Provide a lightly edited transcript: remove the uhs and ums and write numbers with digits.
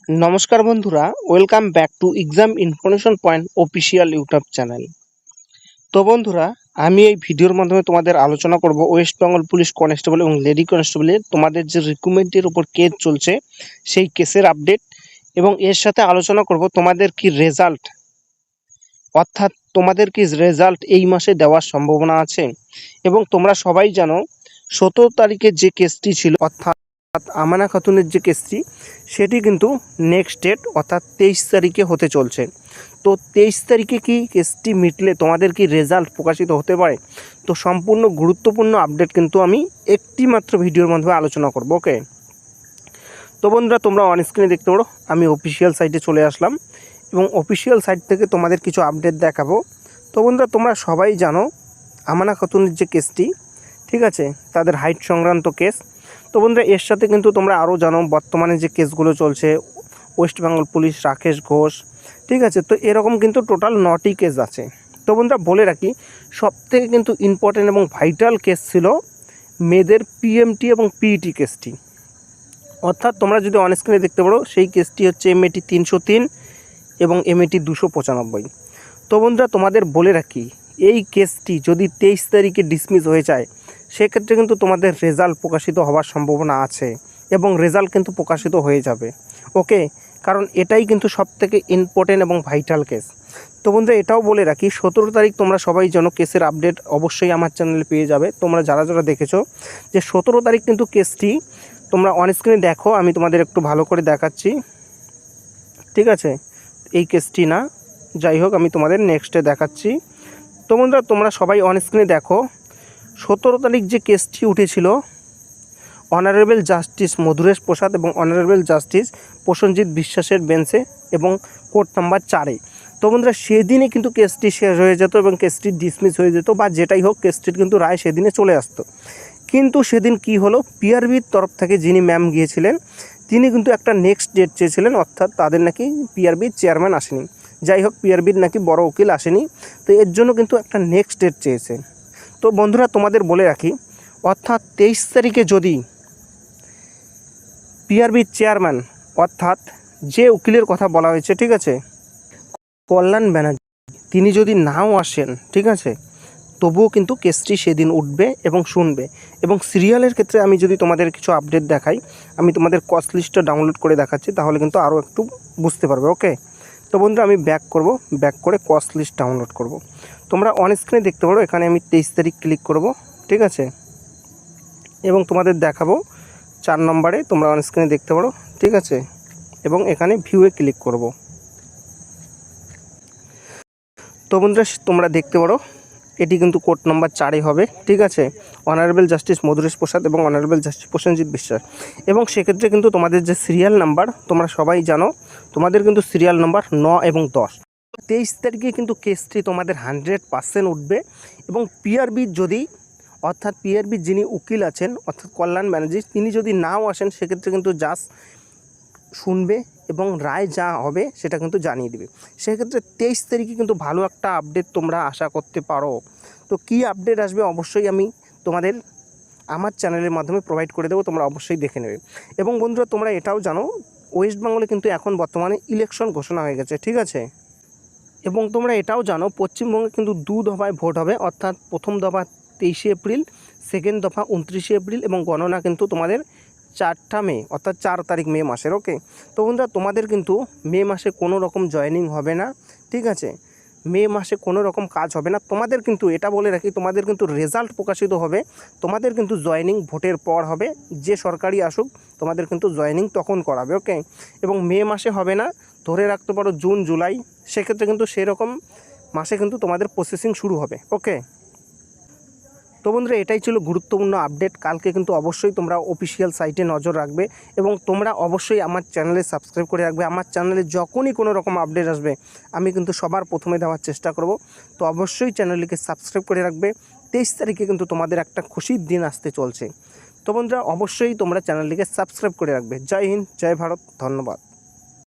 নমস্কার বন্ধুরা, welcome back to exam information point official YouTube channel. তো বন্ধুরা, আমি এই ভিডিওর মাধ্যমে তোমাদের আলোচনা করব ওয়েস্ট বেঙ্গল পুলিশ কনস্টেবল এবং লেডি কনস্টেবলের তোমাদের যে রিক্রুটমেন্টের উপর কেস চলছে সেই কেসের আপডেট, এবং এর সাথে আলোচনা করব তোমাদের কি রেজাল্ট, অর্থাৎ তোমাদের কি রেজাল্ট এই মাসে দেওয়ার সম্ভাবনা আছে। এবং তোমরা সবাই জানো 17 তারিখে যে কেসটি ছিল, অর্থাৎ আমানা খাতুনের যে কেসটি, সেটি কিন্তু নেক্সট ডেট অর্থাৎ 23 তারিখে হতে চলছে। তো 23 তারিখে কি কেসটি মিটলে তোমাদের কি রেজাল্ট প্রকাশিত হতে পারে। তো সম্পূর্ণ গুরুত্বপূর্ণ আপডেট কিন্তু আমি একটি মাত্র ভিডিওর মাধ্যমে আলোচনা করব। ওকে, তো বন্ধুরা, তোমরা অন স্ক্রিনে দেখতে পারো আমি অফিসিয়াল সাইটে চলে আসলাম এবং অফিসিয়াল সাইট থেকে তোমাদের কিছু আপডেট দেখাবো। তো বন্ধুরা, তোমরা সবাই জানো আমানা খাতুনের যে কেসটি, ঠিক আছে, তাদের হাইট সংক্রান্ত কেস। তো বন্ধুরা, এর সাথে কিন্তু তোমরা আরও জানো বর্তমানে যে কেসগুলো চলছে ওয়েস্ট বেঙ্গল পুলিশ রাকেশ ঘোষ, ঠিক আছে। তো এরকম কিন্তু টোটাল 9টি কেস আছে। তো বন্ধুরা, বলে রাখি সবথেকে কিন্তু ইম্পর্টেন্ট এবং ভাইটাল কেস ছিল মেয়েদের পিএমটি এবং পিইটি কেসটি, অর্থাৎ তোমরা যদি অন স্ক্রিনে দেখতে পারো সেই কেসটি হচ্ছে এমএটি 303 এবং এমএটি 295। তো বন্ধুরা, তোমাদের বলে রাখি এই কেসটি যদি 23 তারিখে ডিসমিস হয়ে যায় সেক্ষেত্রে কিন্তু তোমাদের রেজাল্ট প্রকাশিত হওয়ার সম্ভাবনা আছে এবং রেজাল্ট কিন্তু প্রকাশিত হয়ে যাবে। ওকে, কারণ এটাই কিন্তু সবথেকে ইম্পর্টেন্ট এবং ভাইটাল কেস। তো বন্ধুরা, এটাও বলে রাখি 17 তারিখ তোমরা সবাই জানো কেসের আপডেট অবশ্যই আমার চ্যানেলে পেয়ে যাবে। তোমরা যারা যারা দেখেছো যে 17 তারিখ কিন্তু কেসটি, তোমরা অন স্ক্রিনে দেখো, আমি তোমাদের একটু ভালো করে দেখাচ্ছি, ঠিক আছে। এই কেসটি না, যাই হোক আমি তোমাদের নেক্সটে দেখাচ্ছি। তো বন্ধুরা, তোমরা সবাই অন স্ক্রিনে দেখো 17 তারিখ যে কেসটি উঠেছিল অনারেবল জাস্টিস মধুরেশ প্রসাদ এবং অনারেবল জাস্টিস প্রসেনজিৎ বিশ্বাসের বেঞ্চে এবং কোর্ট নাম্বার 4-এ। তো বন্ধুরা, সেদিনই কিন্তু কেসটি শেষ হয়ে যেত এবং কেসটি ডিসমিস হয়ে যেত, বা যেটাই হোক কেসটির কিন্তু রায় সেদিনে চলে আসতো। কিন্তু সেদিন কি হলো, পিআরবির তরফ থেকে যিনি ম্যাম গিয়েছিলেন তিনি কিন্তু একটা নেক্সট ডেট চেয়েছিলেন, অর্থাৎ তাদের নাকি পিআরবির চেয়ারম্যান আসেনি, যাই হোক পিআরবির নাকি বড় উকিল আসেনি, তো এর জন্য কিন্তু একটা নেক্সট ডেট চেয়েছে। তো বন্ধুরা, তোমাদের বলে রাখি অর্থাৎ 23 তারিখে যদি পিআরবির চেয়ারম্যান, অর্থাৎ যে উকিলের কথা বলা হয়েছে, ঠিক আছে, কল্যাণ ব্যানার্জি, তিনি যদি নাও আসেন, ঠিক আছে, তবুও কিন্তু কেসটি সেদিন উঠবে এবং শুনবে। এবং সিরিয়ালের ক্ষেত্রে আমি যদি তোমাদের কিছু আপডেট দেখাই, আমি তোমাদের কস্ট লিস্টটা ডাউনলোড করে দেখাচ্ছি, তাহলে কিন্তু আরও একটু বুঝতে পারবে। ওকে, তো বন্ধুরা আমি ব্যাক করব, ব্যাক করে কস্ট লিস্ট ডাউনলোড করব। তোমরা অন স্ক্রিনে দেখতে পারো, এখানে আমি 23 তারিখ ক্লিক করব, ঠিক আছে, এবং তোমাদের দেখাবো 4 নম্বরে, তোমরা অন স্ক্রিনে দেখতে পারো, ঠিক আছে, এবং এখানে ভিউয়ে ক্লিক করব। তো বন্ধুরা, তোমরা দেখতে পারো এটি কিন্তু কোর্ট নাম্বার 4-এ হবে, ঠিক আছে, অনারেবল জাস্টিস মধুরেশ প্রসাদ এবং অনারেবল জাস্টিস প্রসেনজিৎ বিশ্বাস। এবং সেক্ষেত্রে কিন্তু তোমাদের যে সিরিয়াল নাম্বার তোমরা সবাই জানো, তোমাদের কিন্তু সিরিয়াল নাম্বার 9 এবং 10। 23 তারিখে কিন্তু কেসটি তোমাদের 100% উঠবে। এবং পিআরবির যদি, অর্থাৎ পিআরবির যিনি উকিল আছেন অর্থাৎ কল্যাণ ব্যানার্জি, তিনি যদি নাও আসেন সেক্ষেত্রে কিন্তু জাজ শুনবে এবং রায় যা হবে সেটা কিন্তু জানিয়ে দেবে। সেক্ষেত্রে 23 তারিখে কিন্তু ভালো একটা আপডেট তোমরা আশা করতে পারো। তো কী আপডেট আসবে অবশ্যই আমি তোমাদের আমার চ্যানেলের মাধ্যমে প্রোভাইড করে দেবো, তোমরা অবশ্যই দেখে নেবে। এবং বন্ধুরা, তোমরা এটাও জানো ওয়েস্ট বেঙ্গলে কিন্তু এখন বর্তমানে ইলেকশন ঘোষণা হয়ে গেছে, ঠিক আছে। এবং তোমরা এটাও জানো পশ্চিমবঙ্গে কিন্তু 2 দফায় ভোট হবে, অর্থাৎ প্রথম দফা 23শে এপ্রিল, সেকেন্ড দফা 29শে এপ্রিল, এবং গণনা কিন্তু তোমাদের 4টা মে, অর্থাৎ 4 তারিখ মে মাসের। ওকে, তো বন্ধুরা, তোমাদের কিন্তু মে মাসে কোনো রকম জয়েনিং হবে না, ঠিক আছে, মে মাসে কোনো রকম কাজ হবে না। তোমাদের কিন্তু এটা বলে রাখি, তোমাদের কিন্তু রেজাল্ট প্রকাশিত হবে, তোমাদের কিন্তু জয়েনিং ভোটের পর হবে, যে সরকারি আসুক তোমাদের কিন্তু জয়েনিং তখন করাবে। ওকে, এবং মে মাসে হবে না, ধরে রাখতে পারো জুন জুলাই, সেক্ষেত্রে কিন্তু সেরকম মাসে কিন্তু তোমাদের প্রসেসিং শুরু হবে। ওকে, তো বন্ধুরা, এটাই ছিল গুরুত্বপূর্ণ আপডেট। কালকে কিন্তু অবশ্যই তোমরা অফিসিয়াল সাইটে নজর রাখবে এবং তোমরা অবশ্যই আমার চ্যানেলে সাবস্ক্রাইব করে রাখবে। আমার চ্যানেলে যখনই কোনো রকম আপডেট আসবে আমি কিন্তু সবার প্রথমে দেওয়ার চেষ্টা করব। তো অবশ্যই চ্যানেলটিকে সাবস্ক্রাইব করে রাখবে। 23 তারিখে কিন্তু তোমাদের একটা খুশির দিন আসতে চলছে। তো বন্ধুরা, অবশ্যই তোমরা চ্যানেলটিকে সাবস্ক্রাইব করে রাখবে। জয় হিন্দ, জয় ভারত, ধন্যবাদ।